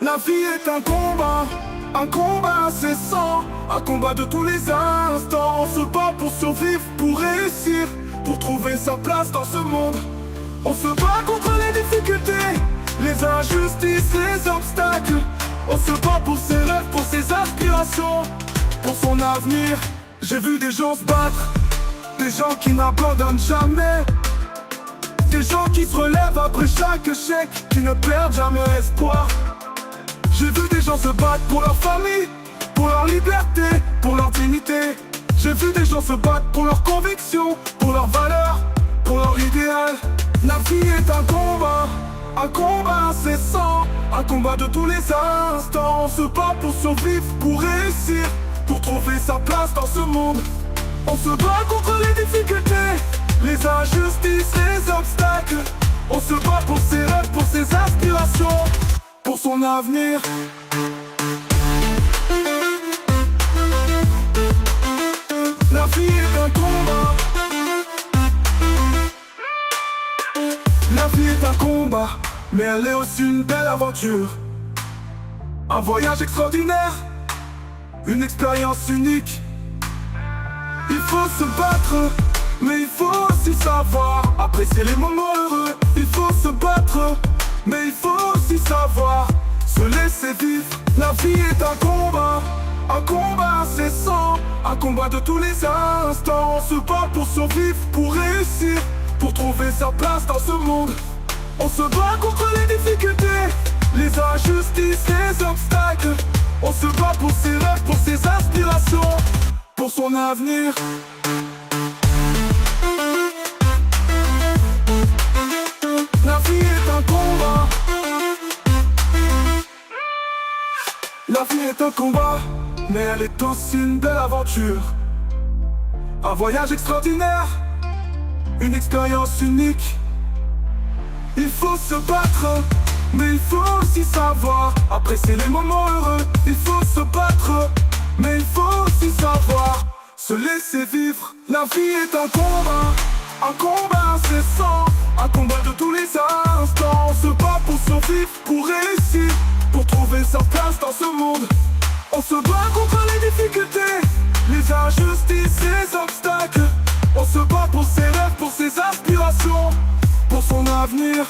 La vie est un combat incessant, un combat de tous les instants. On se bat pour survivre, pour réussir, pour trouver sa place dans ce monde. On se bat contre les difficultés, les injustices, les obstacles. On se bat pour ses rêves, pour ses aspirations, pour son avenir. J'ai vu des gens se battre, des gens qui n'abandonnent jamais, des gens qui se relèvent après chaque échec, qui ne perdent jamais espoir. J'ai vu des gens se battre pour leur famille, pour leur liberté, pour leur dignité. J'ai vu des gens se battre pour leurs convictions, pour leurs valeurs, pour leur idéal. La vie est un combat incessant, un combat de tous les instants. On se bat pour survivre, pour réussir, pour trouver sa place dans ce monde. On se bat contre les difficultés, les injustices, les obstacles. On se bat pour ses rêves, pour ses aspirations, pour son avenir. La vie est un combat. La vie est un combat, mais elle est aussi une belle aventure. Un voyage extraordinaire, une expérience unique. Il faut se battre, mais il faut aussi savoir apprécier les moments heureux. Il faut se battre, mais il faut aussi savoir se laisser vivre. La vie est un combat incessant, un combat de tous les instants. On se bat pour survivre, pour réussir, pour trouver sa place dans ce monde. On se bat contre les difficultés, les injustices, les obstacles. On se bat pour ses rêves, pour ses aspirations, pour son avenir. La vie est un combat. La vie est un combat, mais elle est aussi une belle aventure. Un voyage extraordinaire, une expérience unique. Il faut se battre, mais il faut aussi savoir apprécier les moments heureux. Il faut se battre, mais il faut aussi savoir se laisser vivre. La vie est un combat incessant, un combat de tous les instants. On se bat pour survivre, pour réussir, pour trouver sa place dans ce monde. On se bat contre les difficultés, les injustices, les obstacles. On se bat pour ses rêves, pour ses aspirations, pour son avenir.